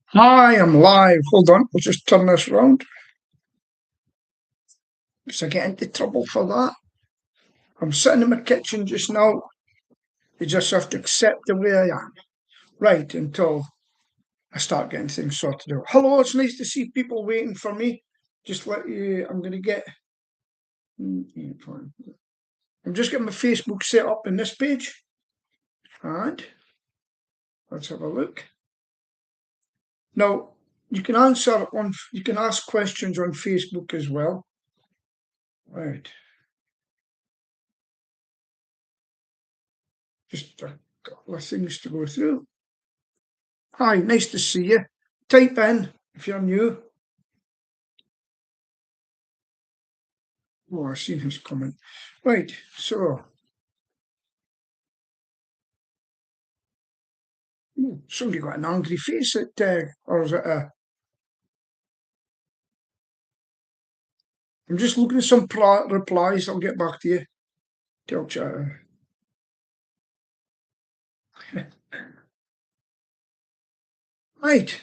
Hi, I'm live. Hold on, I'll just turn this round. Because I get into trouble for that. I'm sitting in my kitchen just now. You just have to accept the way I am. Right, until I start getting things sorted out. Hello, it's nice to see people waiting for me. Just let you, I'm going to get. I'm just getting my Facebook set up in this page. And let's have a look. Now, you can you can ask questions on Facebook as well. Right. Just a couple of things to go through. Hi, nice to see you. Type in if you're new. Oh, I've seen his comment. Right, so somebody got an angry face at, or is it a? I'm just looking at some replies. I'll get back to you. Tell chat. Right.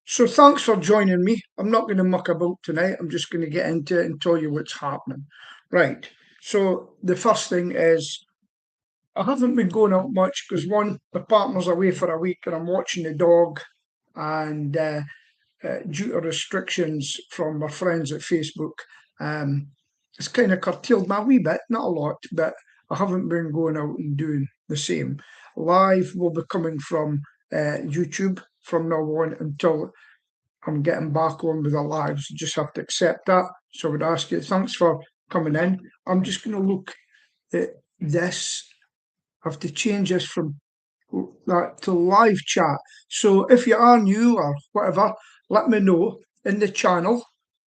So thanks for joining me. I'm not going to muck about tonight. I'm just going to get into it and tell you what's happening. Right. So the first thing is I haven't been going out much because one, the partner's away for a week and I'm watching the dog, and due to restrictions from my friends at Facebook, it's kind of curtailed me a wee bit, not a lot, but I haven't been going out and doing the same. Live will be coming from YouTube from now on until I'm getting back on with the lives. You just have to accept that. So I would ask you, thanks for coming in. I'm just going to look at this. I have to change this from that to live chat. So if you are new or whatever, let me know in the channel.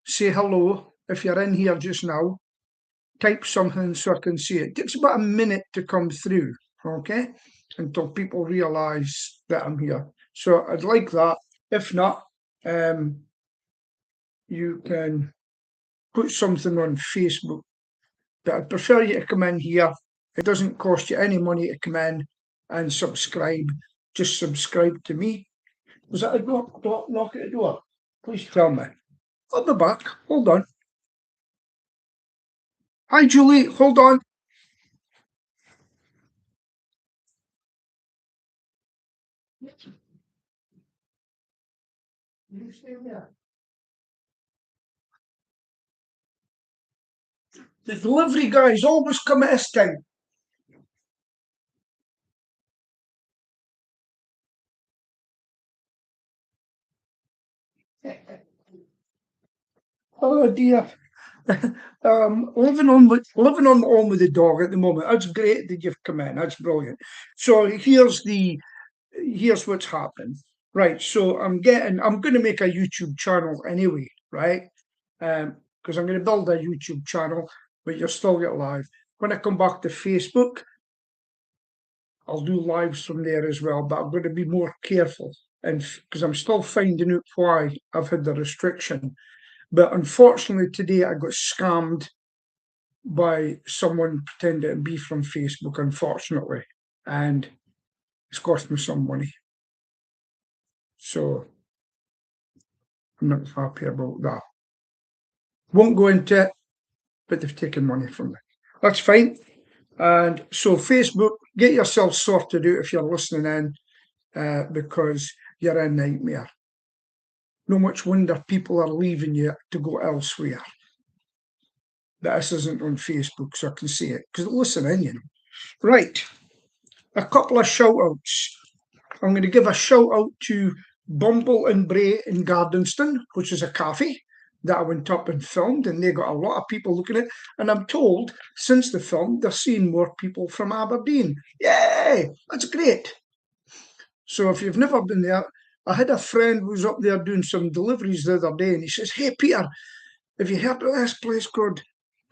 Say hello if you're in here just now. Type something so I can see it. It takes about a minute to come through, okay? Until people realise that I'm here. So I'd like that. If not, you can put something on Facebook. But I'd prefer you to come in here. It doesn't cost you any money to come in and subscribe. Just subscribe to me. Was that a knock at the door? Please tell me. I'll be back. Hold on. Hi, Julie. Hold on. You stay there. The delivery guys always come at this time. Oh dear. Living on my own with the dog at the moment. That's great that you've come in. That's brilliant. So here's what's happened. Right. So I'm going to make a YouTube channel anyway, right? Because I'm going to build a YouTube channel, but you'll still get live. When I come back to Facebook, I'll do lives from there as well, but I'm going to be more careful, and because I'm still finding out why I've had the restriction. But unfortunately, today I got scammed by someone pretending to be from Facebook, unfortunately, and it's cost me some money. So I'm not happy about that. Won't go into it, but they've taken money from me. That's fine. And so, Facebook, get yourself sorted out if you're listening in, because you're in nightmare. No much wonder people are leaving you to go elsewhere. But this isn't on Facebook, so I can see it because listen in, you know. Right, a couple of shout outs. I'm going to give a shout out to Bumble and Bray in Gardenston, which is a cafe that I went up and filmed, and they got a lot of people looking at it. And I'm told since the film, they're seeing more people from Aberdeen. Yay! That's great. So if you've never been there, I had a friend who was up there doing some deliveries the other day, and he says, "Hey, Peter, have you heard of this place called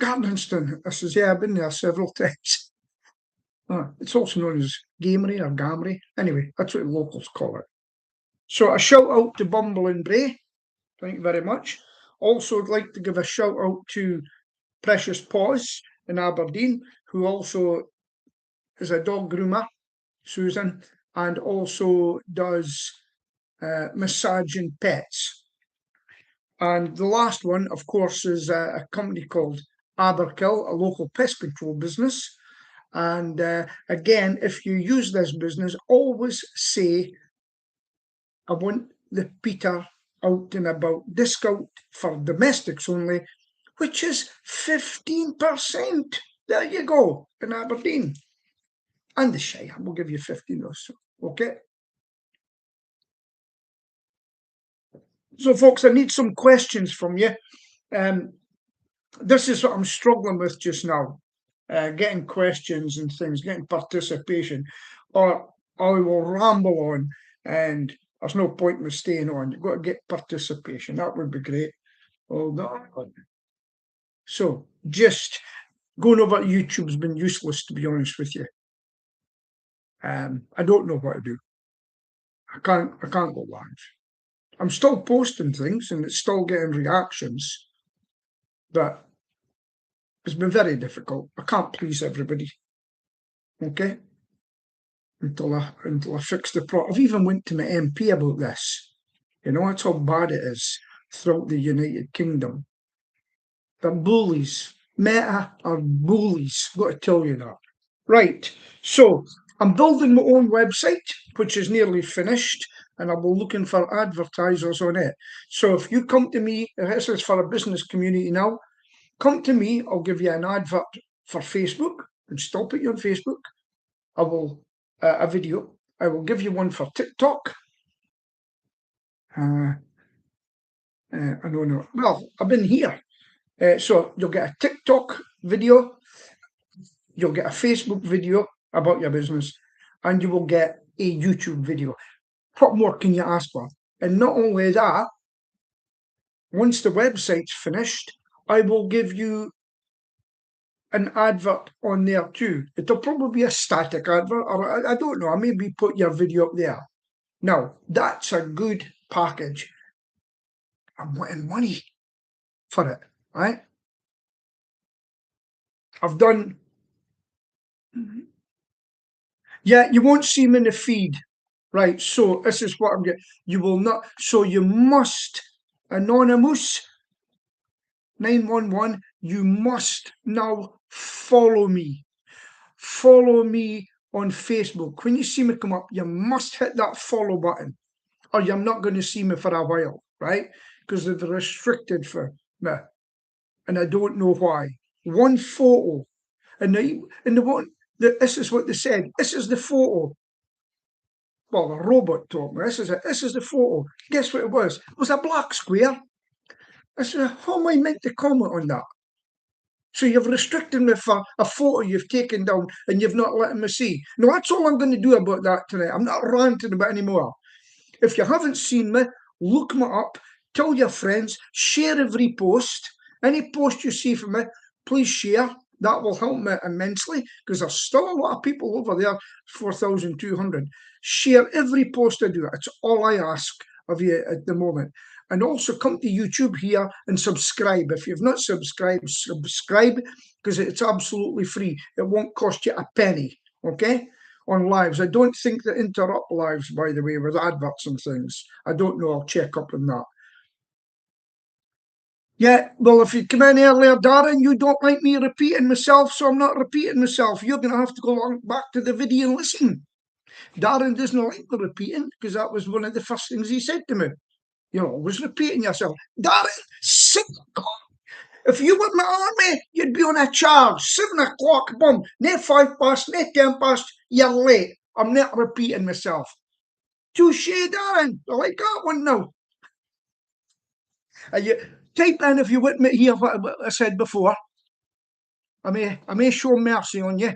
Gardenston?" I says, "Yeah, I've been there several times." It's also known as Gamery or Gamry. Anyway, that's what the locals call it. So a shout out to Bumble and Bray. Thank you very much. Also, I'd like to give a shout out to Precious Paws in Aberdeen, who also is a dog groomer Susan, and also does massaging pets. And the last one, of course, is a company called Aberkill, a local pest control business. And again, if you use this business, always say, I want the Peter out and about discount for domestics only, which is 15%. There you go, in Aberdeen. And the Shire will give you 15 or so. Okay. So, folks, I need some questions from you. This is what I'm struggling with just now. Getting questions and things, getting participation, or I will ramble on and there's no point in me staying on. You've got to get participation. That would be great. Hold on. So just going over YouTube's been useless, to be honest with you. I don't know what to do. I can't go live. I'm still posting things and it's still getting reactions, but it's been very difficult. I can't please everybody. Okay. Until I fix the problem. I've even went to my MP about this. You know, that's how bad it is throughout the United Kingdom. They're bullies. Meta are bullies. I've got to tell you that. Right. So I'm building my own website, which is nearly finished, and I'll be looking for advertisers on it. So if you come to me, this is for a business community now, come to me, I'll give you an advert for Facebook and still put you on Facebook. I will a video. I will give you one for TikTok. I don't know. Well, I've been here. So you'll get a TikTok video, you'll get a Facebook video about your business, and you will get a YouTube video. What more can you ask for? And not only that, once the website's finished, I will give you an advert on there too. It'll probably be a static advert, or I don't know, I maybe put your video up there. Now, that's a good package. I'm wanting money for it, right? I've done. Yeah, you won't see them in the feed. Right, so this is what I'm getting. You will not, so you must, Anonymous 911, you must now follow me. Follow me on Facebook. When you see me come up, you must hit that follow button, or you're not going to see me for a while, right? Because they've restricted for me, and I don't know why. One photo, and the one, this is what they said. This is the photo. Well, a robot told me, this is the photo. Guess what it was? It was a black square. I said, how am I meant to comment on that? So you've restricted me for a photo you've taken down and you've not let me see. No, that's all I'm going to do about that tonight. I'm not ranting about it anymore. If you haven't seen me, look me up, tell your friends, share every post. Any post you see from me, please share. That will help me immensely because there's still a lot of people over there, 4,200. Share every post I do. It's all I ask of you at the moment. And also come to YouTube here and subscribe. If you've not subscribed, subscribe because it's absolutely free. It won't cost you a penny, okay? On lives. I don't think they interrupt lives, by the way, with adverts and things. I don't know. I'll check up on that. Yeah, well, if you come in earlier, Darren, you don't like me repeating myself, so I'm not repeating myself. You're going to have to go back to the video and listen. Darren doesn't like the repeating because that was one of the first things he said to me. You're always repeating yourself. Darren, 7 o'clock. If you were in the army, you'd be on a charge. 7 o'clock, boom. No 5 past, no 10 past, you're late. I'm not repeating myself. Touche, Darren. I like that one now. You type in if you wouldn't hear what I said before. I may show mercy on you.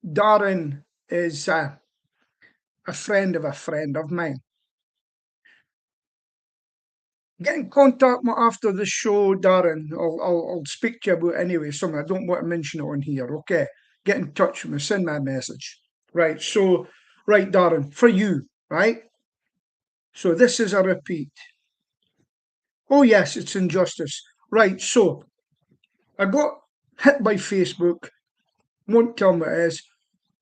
Darren is a friend of mine. Get in contact with me after the show, Darren. I'll speak to you about anyway. Something I don't want to mention it on here. Okay, get in touch with me. Send me a message. Right. So, right, Darren, for you, right. So this is a repeat. Oh yes, it's injustice. Right. So I got hit by Facebook. Won't tell me what it is.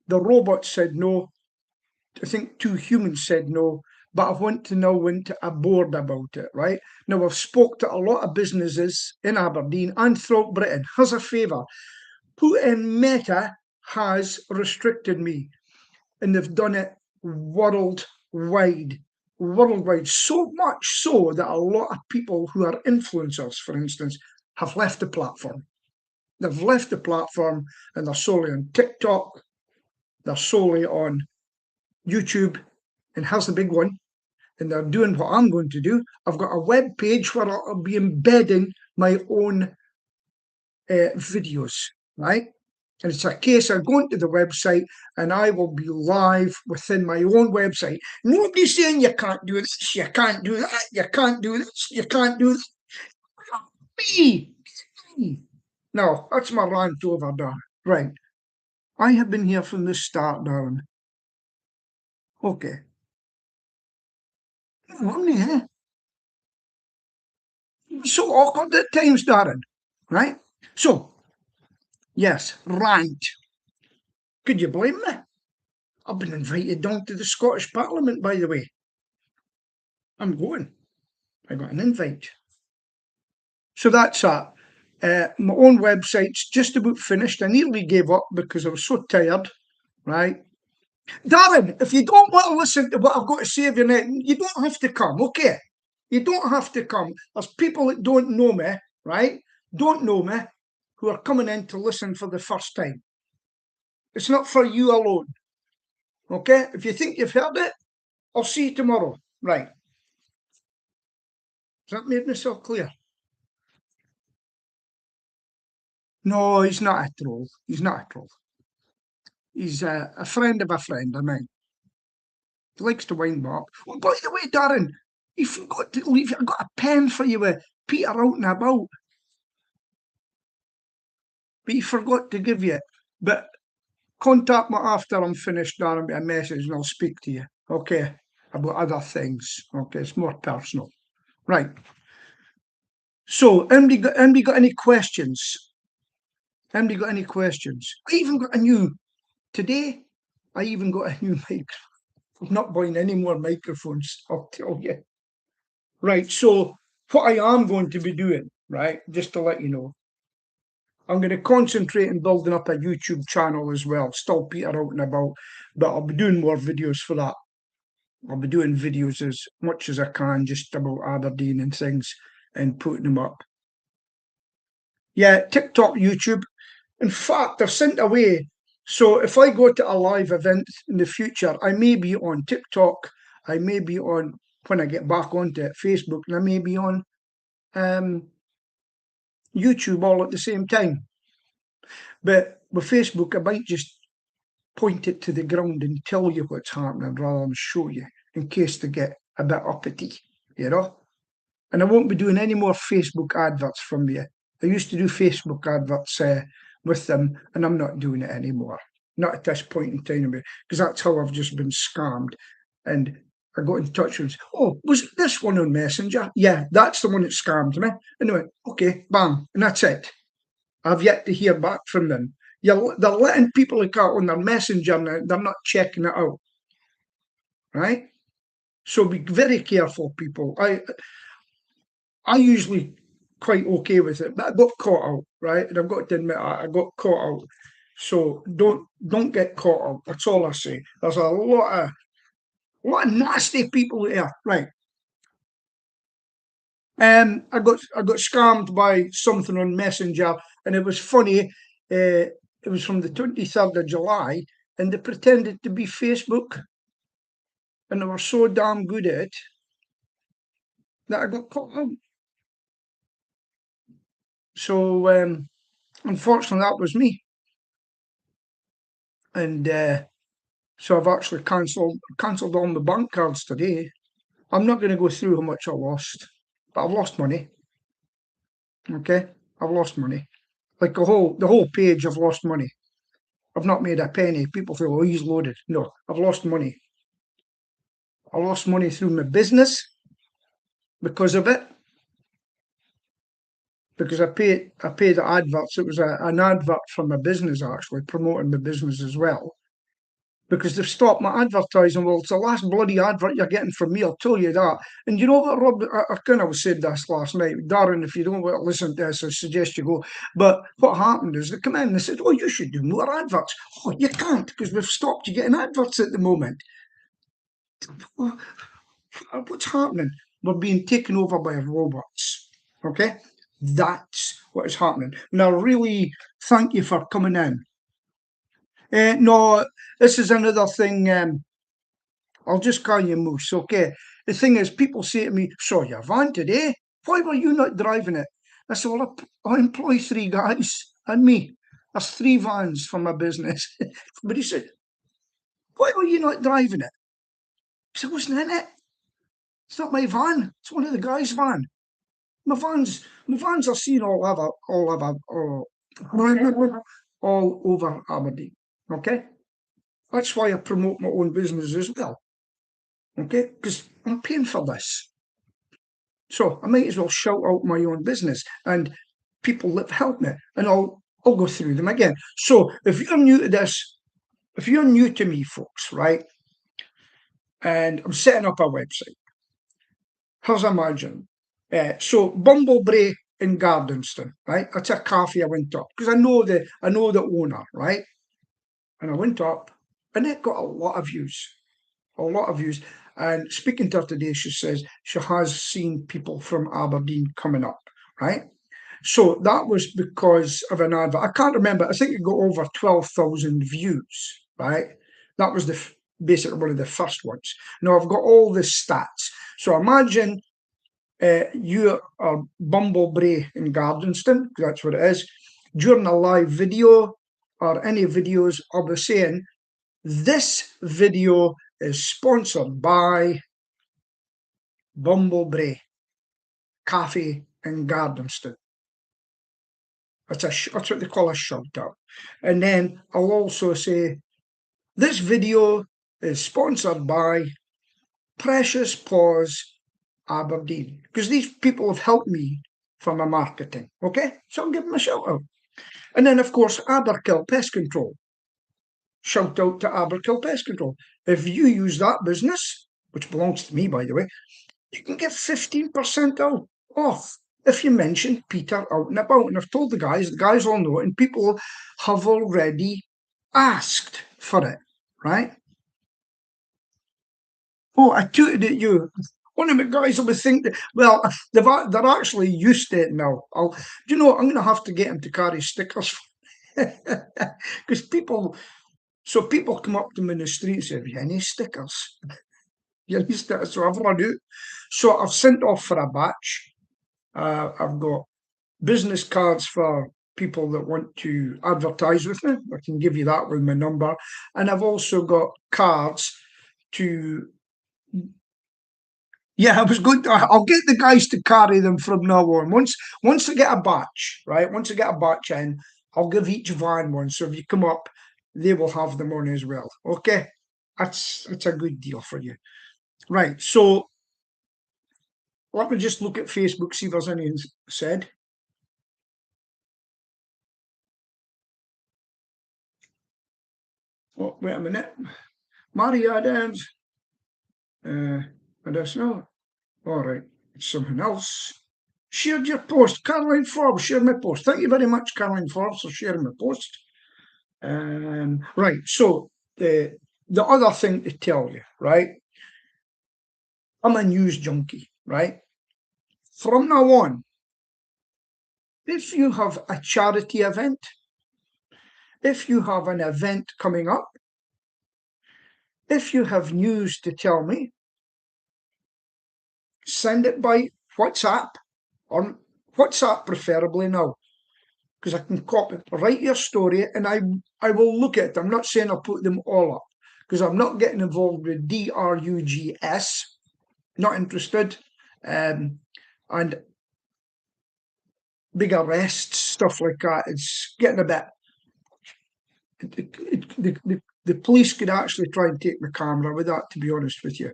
The robot said no. I think 2 humans said no, but I want to now into a board about it, right? Now, I've spoke to a lot of businesses in Aberdeen and throughout Britain. Here's a favour. Putin Meta has restricted me, and they've done it worldwide. Worldwide, so much so that a lot of people who are influencers, for instance, have left the platform. They've left the platform and they're solely on TikTok, they're solely on YouTube, and here's the big one, and they're doing what I'm going to do. I've got a web page where I'll be embedding my own videos, right? And it's a case of going to the website and I will be live within my own website. Nobody's saying you can't do this, you can't do that, you can't do this, you can't do this. Me. No, that's my rant over, Darren. Right. I have been here from the start, Darren. Okay. Yeah. So awkward at times, Darren. Right? So, yes, rant. Could you blame me? I've been invited down to the Scottish Parliament, by the way. I'm going. I got an invite. So that's that. My own website's just about finished. I nearly gave up because I was so tired, right? Darren, if you don't want to listen to what I've got to say of your net, you don't have to come, okay? You don't have to come. There's people that don't know me, right? Don't know me, who are coming in to listen for the first time. It's not for you alone, okay? If you think you've heard it, I'll see you tomorrow, right? Has that made myself clear? No, he's not a troll. He's not a troll. He's a friend of mine. He likes to wind me up. Oh, by the way, Darren, you forgot to leave. I got a pen for you with Peter out and about, but he forgot to give you it. But contact me after I'm finished, Darren, with a message, and I'll speak to you. Okay, about other things. Okay, it's more personal. Right. So, anybody got any questions? Anybody got any questions? I even got a new today. I even got a new mic. I'm not buying any more microphones, I'll tell you. Right, so what I am going to be doing, right, just to let you know, I'm going to concentrate on building up a YouTube channel as well. Still Peter out and about, but I'll be doing more videos for that. I'll be doing videos as much as I can, just about Aberdeen and things, and putting them up. Yeah, TikTok, YouTube. In fact, they're sent away. So if I go to a live event in the future, I may be on TikTok, I may be on, when I get back onto it, Facebook, and I may be on YouTube all at the same time. But with Facebook, I might just point it to the ground and tell you what's happening rather than show you, in case they get a bit uppity, you know? And I won't be doing any more Facebook adverts from you. I used to do Facebook adverts with them, and I'm not doing it anymore. Not at this point in time, because that's how I've just been scammed. And I got in touch with, oh, was it this one on Messenger? Yeah, that's the one that scammed me. And I went, okay, bam, and that's it. I've yet to hear back from them. They're letting people like that on their Messenger now, they're not checking it out. Right? So be very careful, people. I usually quite okay with it, but I got caught out, right? And I've got to admit, I got caught out. So don't get caught out. That's all I say. There's a lot of nasty people there, right? I got scammed by something on Messenger, and it was funny. It was from the 23rd of July, and they pretended to be Facebook, and they were so damn good at it that I got caught out. So unfortunately, that was me, and so I've actually cancelled all my bank cards today. I'm not going to go through how much I lost, but I've lost money. Okay, I've lost money. Like the whole page, I've lost money. I've not made a penny. People say, "Oh, he's loaded." No, I've lost money. I lost money through my business because of it. Because I paid the adverts. It was an advert for my business, actually promoting the business as well. because they've stopped my advertising. Well, it's the last bloody advert you're getting from me, I'll tell you that. And you know what, Rob, I kind of said this last night. Darren, if you don't want to listen to this, I suggest you go. But what happened is they come in and they said, oh, you should do more adverts. Oh, you can't, because we've stopped you getting adverts at the moment. Well, what's happening? We're being taken over by robots. Okay? That's what is happening. And I really thank you for coming in. No, this is another thing. I'll just call you Moose, okay? The thing is, people say to me, so your van today? Why were you not driving it? I said, well, I employ 3 guys and me. There's 3 vans for my business. But he said, why were you not driving it? I said, I wasn't in it. It's not my van. It's one of the guys' van. My vans are seen all over Aberdeen. Okay? That's why I promote my own business as well. Okay? Because I'm paying for this. So I might as well shout out my own business and people that help me, and I'll go through them again. So if you're new to this, if you're new to me, folks, right, and I'm setting up a website, here's imagine. So Bumblebrae in Gardenston, right? That's a cafe I went up because I know the owner, right? And I went up, and it got a lot of views. And speaking to her today, she says she has seen people from Aberdeen coming up, right? So that was because of an advert. I can't remember. I think it got over 12,000 views, right? That was basically one of the first ones. Now I've got all the stats. So imagine you are Bumblebrae in Gardenston, that's what it is. During a live video or any videos, I'll be saying, this video is sponsored by Bumblebrae Cafe in Gardenston. That's what they call a shout out. And then I'll also say, this video is sponsored by Precious Paws Aberdeen, because these people have helped me for my marketing. Okay, so I'll give them a shout out. And then, of course, Aberkill Pest Control. Shout out to Aberkill Pest Control. If you use that business, which belongs to me, by the way, you can get 15% off if you mention Peter out and about. And I've told the guys all know it, and people have already asked for it, right? Oh, I tooted at you. One of the guys will be thinking, well, they're actually used to it now. Do you know, I'm going to have to get them to carry stickers because people come up to me in the street and say, have you any stickers? So I've run out. So I've sent off for a batch. I've got business cards for people that want to advertise with me. I can give you that with my number. And I've also got cards to... Yeah, I was going to... I'll get the guys to carry them from now on. Once I get a batch, right? Once I get a batch in, I'll give each van one. So if you come up, they will have them on as well. Okay? That's a good deal for you. Right, so let me just look at Facebook, see if there's anything said. Oh, wait a minute. Mary Adams. I don't know. All right, something else. Shared your post. Caroline Forbes shared my post. Thank you very much, Caroline Forbes, for sharing my post. Right, so the other thing to tell you, right? I'm a news junkie, right? From now on, if you have a charity event, if you have an event coming up, if you have news to tell me, send it by WhatsApp, or WhatsApp preferably now, because I can copy, write your story, and I will look at it. I'm not saying I'll put them all up, because I'm not getting involved with DRUGS, not interested, and big arrests, stuff like that. It's getting a bit... The police could actually try and take my camera with that, to be honest with you.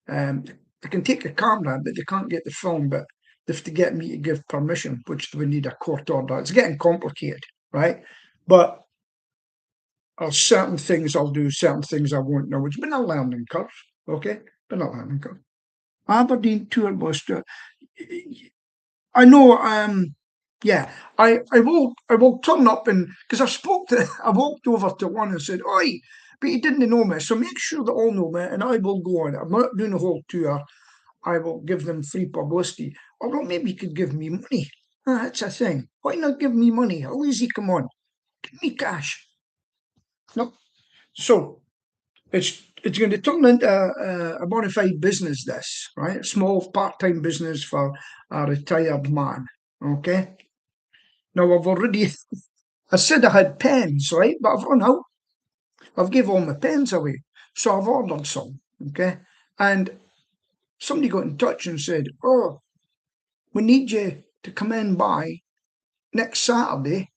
They can take a camera, but they can't get the film, but they have to get me to give permission, which we need a court order. It's getting complicated, right? But certain things I'll do, certain things I won't know. It's been a learning curve, okay? Been a learning curve. Aberdeen tour bus. I know. Yeah, I will turn up and because I walked over to one and said, "Oi," but he didn't know me. So make sure they all know me, and I will go on it. I'm not doing the whole tour. I will give them free publicity. Although maybe you could give me money. That's a thing. Why not give me money? How easy? Come on, give me cash. No. So it's going to turn into a bona fide business. This right, a small part-time business for a retired man. Okay. Now I've already. I said I had pens, right? But I've run out. I've gave all my pens away. So I've ordered some. Okay. And somebody got in touch and said, "Oh, we need you to come in by next Saturday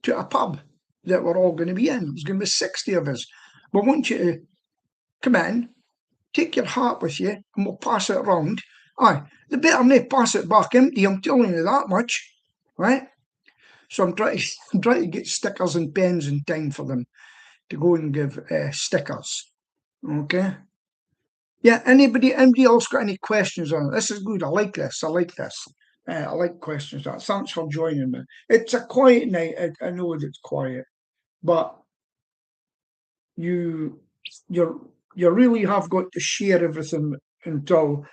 to a pub that we're all going to be in. There's going to be 60 of us. We want you to come in, take your hat with you, and we'll pass it around. Aye, they better not pass it back empty, I'm telling you that much, right? So I'm trying to get stickers and pens in time for them to go and give stickers. Okay. Yeah. Anybody else got any questions on it? This is good. I like this. I like this. I like questions. Thanks for joining me. It's a quiet night. I know it's quiet, but you really have got to share everything until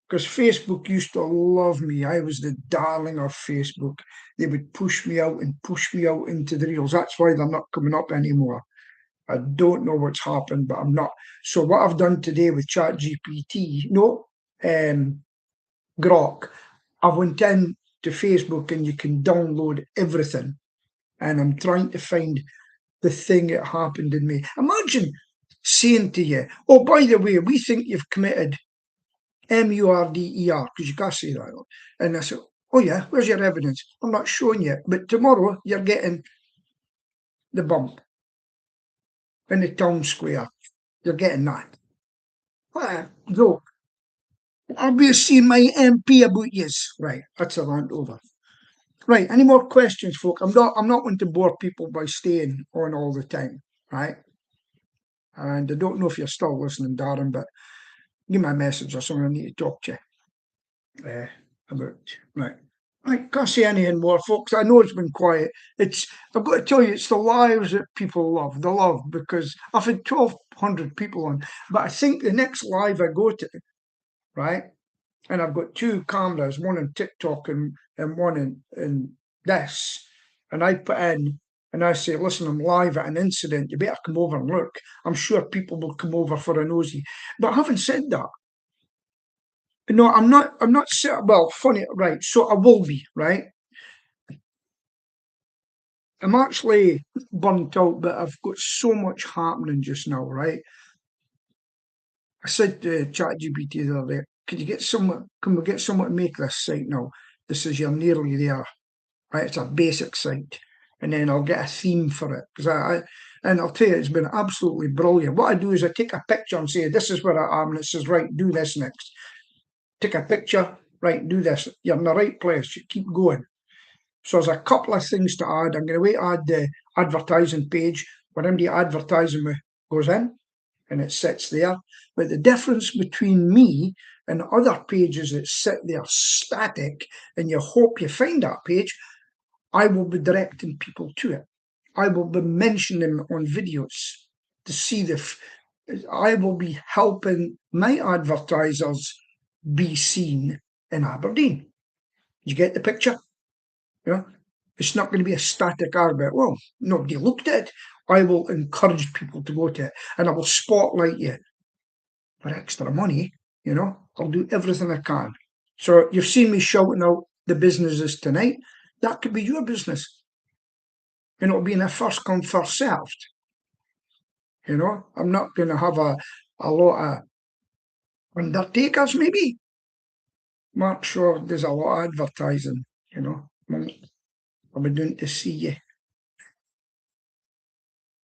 because Facebook used to love me. I was the darling of Facebook. They would push me out into the reels. That's why they're not coming up anymore. I don't know what's happened, but I'm not. So what I've done today with ChatGPT, Grok, I went in to Facebook and you can download everything. And I'm trying to find the thing that happened in me. Imagine saying to you, "Oh, by the way, we think you've committed murder," because you can't say that. And I said, "Oh yeah, where's your evidence?" "I'm not showing you, but tomorrow you're getting the bump in the town square. You're getting that." What a joke. "I'll be seeing my MP about yous." Right, that's a rant over. Right, any more questions, folk? I'm not going to bore people by staying on all the time, right? And I don't know if you're still listening, Darren, but give me a message or something I need to talk to you about. Right. I can't say anything more, folks. I know it's been quiet. I've got to tell you, it's the lives that people love. They love because I've had 1,200 people on, but I think the next live I go to, right, and I've got two cameras, one in TikTok and one in this, and I put in and I say, "Listen, I'm live at an incident. You better come over and look." I'm sure people will come over for a nosy. But having said that, no, I'm not. Well, funny, right? So I will be, right? I'm actually burnt out, but I've got so much happening just now, right? I said to ChatGPT the other day, "Can you get someone? Can we get someone to make this site now?" This is you're nearly there, right? It's a basic site, and then I'll get a theme for it because and I'll tell you, it's been absolutely brilliant. What I do is I take a picture and say, "This is where I am," and it says, "Right, do this next." Take a picture, right, do this. You're in the right place. You keep going. So there's a couple of things to add. I'm going to wait to add the advertising page where anybody advertising me goes in and it sits there. But the difference between me and other pages that sit there static and you hope you find that page, I will be directing people to it. I will be mentioning them on videos to see I will be helping my advertisers be seen in Aberdeen. You get the picture? You know, it's not going to be a static advert. Well, nobody looked at it. I will encourage people to go to it and I will spotlight you for extra money. I'll do everything I can. So you've seen me shouting out the businesses tonight. That could be your business. And it'll be in a first come, first served. I'm not going to have a lot of undertakers, maybe. Not sure there's a lot of advertising, I'll be doing to see you.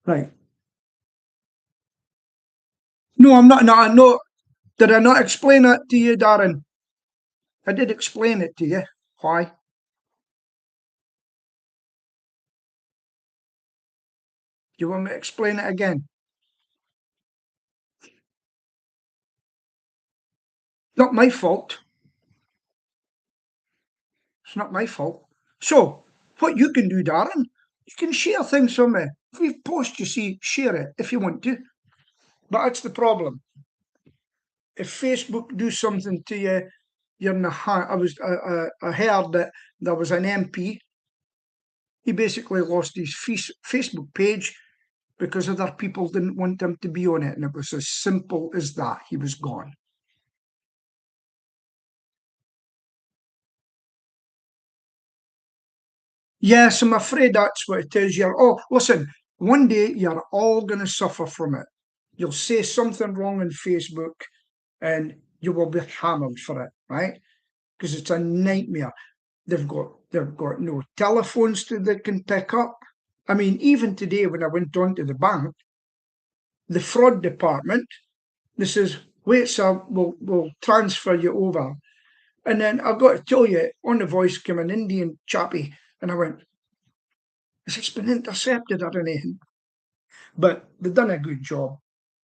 Right. No, I'm not. No. Did I not explain that to you, Darren? I did explain it to you. Why? you want me to explain it again? Not my fault. It's not my fault. So, what you can do, Darren, you can share things from me. If we post, you see, share it if you want to. But that's the problem. If Facebook do something to you, you're in a I heard that there was an MP. He basically lost his Facebook page because other people didn't want him to be on it, and it was as simple as that. He was gone. Yes, I'm afraid that's what it is. Listen, one day you're all going to suffer from it. You'll say something wrong on Facebook and you will be hammered for it, right? Because it's a nightmare. They've got no telephones that can pick up. I mean, even today when I went on to the bank, the fraud department, they says, wait, sir, we'll transfer you over. And then I've got to tell you, on the voice came an Indian chappie, and I went, has this been intercepted or anything? But they've done a good job.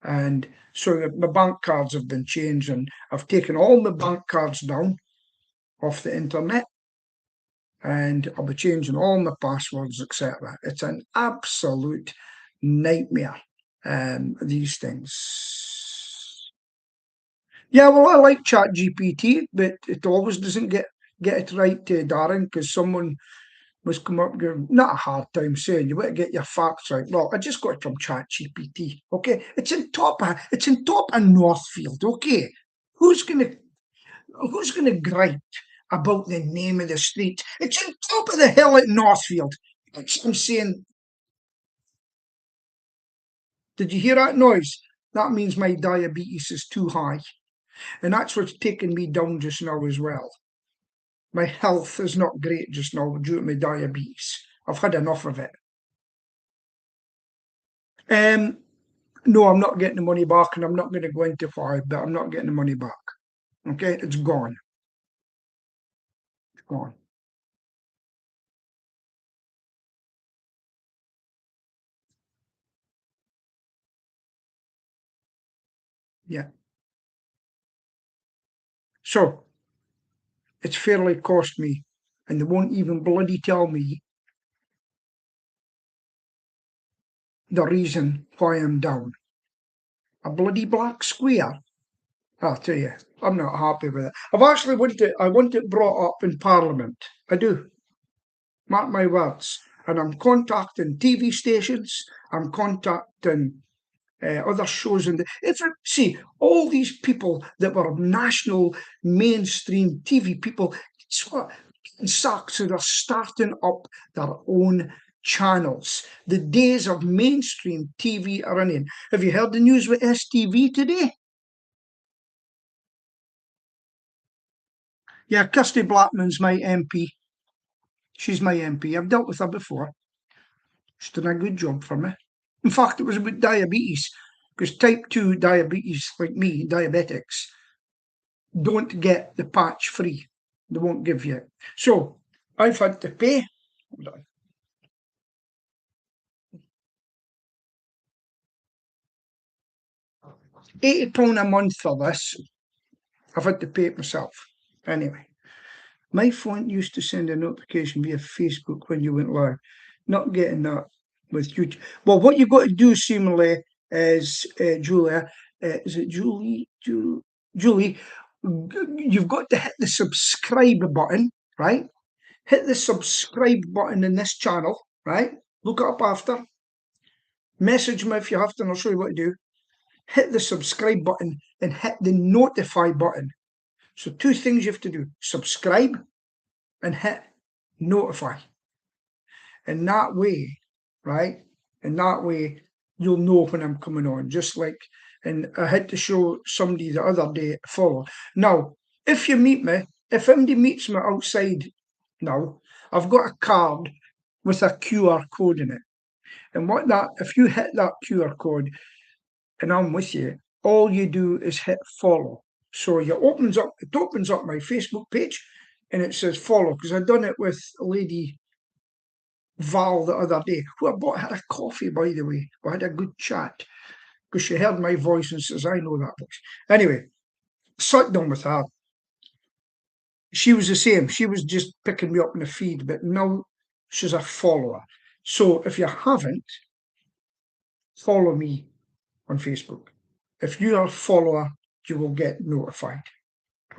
And so my bank cards have been changed, and I've taken all my bank cards down off the internet, and I'll be changing all my passwords, etc. It's an absolute nightmare, these things. Yeah, well, I like ChatGPT, but it always doesn't get it right, Darren, because someone was come up with not a hard time saying you better get your facts right. Well, I just got it from ChatGPT. Okay, it's in top of Northfield. Okay, who's gonna gripe about the name of the street? It's in top of the hill at Northfield. I'm saying, did you hear that noise? That means my diabetes is too high, and that's what's taking me down just now as well. My health is not great just now due to my diabetes. I've had enough of it. No, I'm not getting the money back, and I'm not going to go into why, but I'm not getting the money back. Okay, it's gone. It's gone. Yeah. So it's fairly cost me, and they won't even bloody tell me the reason why I'm down. A bloody black square. I'll tell you, I'm not happy with it. I want it brought up in Parliament. I do. Mark my words. And I'm contacting TV stations. I'm contacting other shows in see all these people that were national mainstream TV people. It's what sucks. So they're starting up their own channels. The days of mainstream TV are running. Have you heard the news with STV today? Yeah, Kirsty Blackman's my MP. She's my MP. I've dealt with her before. She's done a good job for me. In fact, it was about diabetes, because type 2 diabetes, like me, diabetics, don't get the patch free. They won't give you it. So I've had to pay. Hold on. £80 a month for this. I've had to pay it myself. Anyway, my phone used to send a notification via Facebook when you went live. Not getting that with YouTube. Well, what you've got to do, seemingly, is Julia. Is it Julie? Julie, you've got to hit the subscribe button, right? Hit the subscribe button in this channel, right? Look it up after. Message me if you have to, and I'll show you what to do. Hit the subscribe button and hit the notify button. So two things you have to do: subscribe and hit notify. And that way, right? And that way you'll know when I'm coming on. Just like, and I had to show somebody the other day follow. Now, if you meet me, if somebody meets me outside now, I've got a card with a QR code in it. And if you hit that QR code and I'm with you, all you do is hit follow. So it opens up my Facebook page and it says follow, because I've done it with a lady Val the other day, who I bought her a coffee, by the way. We had a good chat because she heard my voice and says, I know that voice. Anyway, sat down with her. She was the same. She was just picking me up in the feed, but now she's a follower. So if you haven't, follow me on Facebook. If you are a follower, you will get notified.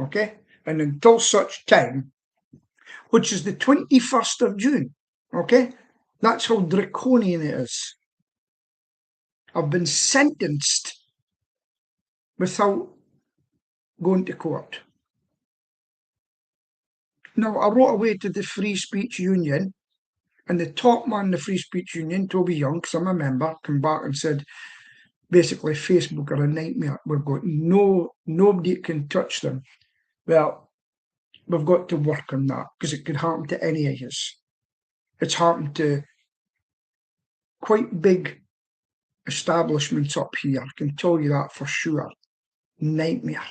Okay? And until such time, which is the 21st of June, okay? That's how draconian it is. I've been sentenced without going to court. Now, I wrote away to the Free Speech Union, and the top man in the Free Speech Union, Toby Young, because I'm a member, came back and said, basically, Facebook are a nightmare. We've got nobody can touch them. Well, we've got to work on that, because it could happen to any of us. It's happened to quite big establishments up here, I can tell you that for sure. Nightmare.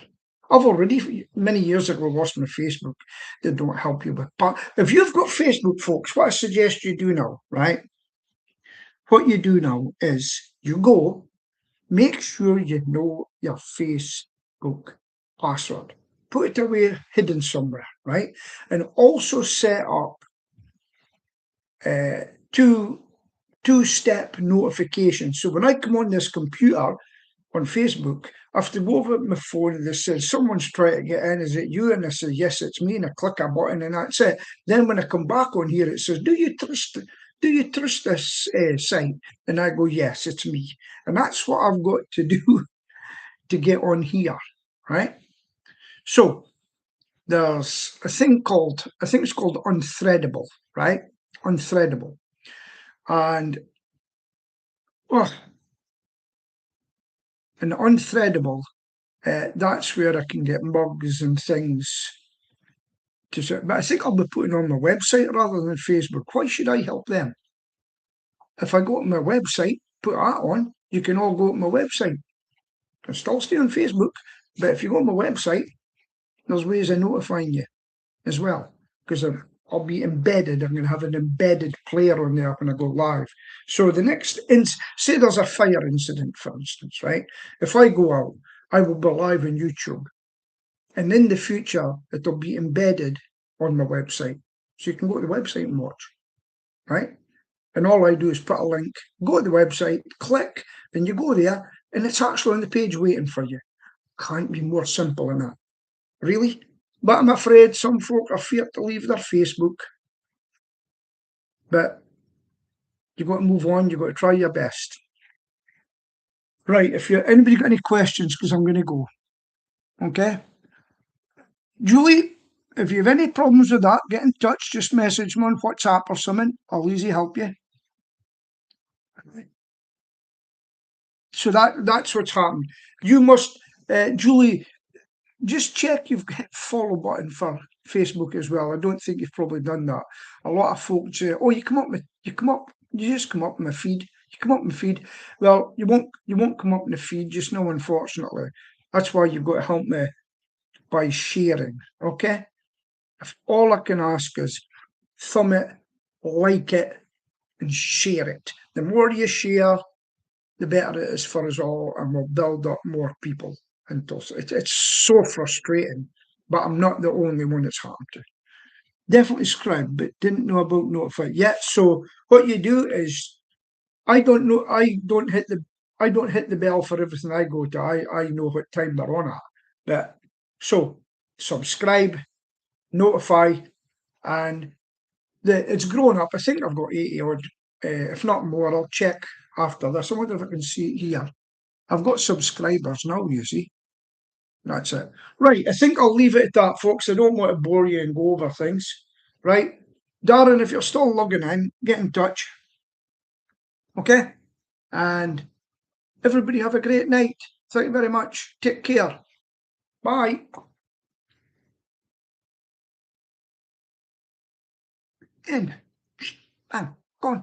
I've already, many years ago, lost my Facebook. They don't help you with. But if you've got Facebook, folks, what I suggest you do now, right? What you do now is you go, make sure you know your Facebook password. Put it away hidden somewhere, right? And also set up two-step notifications. So when I come on this computer on Facebook, I have to go over my phone and they says, someone's trying to get in, is it you? And I say, yes, it's me, and I click a button and that's it. Then when I come back on here, it says, do you trust this site? And I go, yes, it's me. And that's what I've got to do to get on here, right? So there's a thing called, I think it's called Unthreadable, right? Unthreadable. And and Unthreadable, that's where I can get mugs and things. But I think I'll be putting on my website rather than Facebook. Why should I help them? If I go to my website, put that on, you can all go to my website. I still stay on Facebook, but if you go to my website, there's ways of notifying you as well, because I'll be embedded. I'm going to have an embedded player on there when I go live. So the next, say there's a fire incident, for instance, right? If I go out, I will be live on YouTube. And in the future, it'll be embedded on my website. So you can go to the website and watch, right? And all I do is put a link, go to the website, click, and you go there, and it's actually on the page waiting for you. Can't be more simple than that. Really? But I'm afraid some folk are feared to leave their Facebook. But you've got to move on, you've got to try your best. Right, if anybody got any questions, because I'm going to go. Okay? Julie, if you have any problems with that, get in touch. Just message me on WhatsApp or something. I'll easily help you. So that's what's happened. You must, Julie, just check you've hit follow button for Facebook as well. I don't think you've probably done that. A lot of folks say, "Oh, you just come up in my feed. You come up in my feed." Well, you won't come up in the feed just now, unfortunately. That's why you've got to help me by sharing. Okay. If all I can ask is thumb it, like it, and share it. The more you share, the better it is for us all, and we'll build up more people. It's so frustrating, but I'm not the only one that's happened to. Definitely subscribed, but didn't know about notify yet. So what you do is, I don't hit the bell for everything I go to. I know what time they're on at. But so subscribe, notify, and it's grown up. I think I've got 80 odd, if not more. I'll check after this. I wonder if I can see it here. I've got subscribers now, you see. That's it. Right, I think I'll leave it at that, folks. I don't want to bore you and go over things. Right, Darren, if you're still logging in, get in touch. Okay? And everybody have a great night. Thank you very much. Take care. Bye. End. Bang.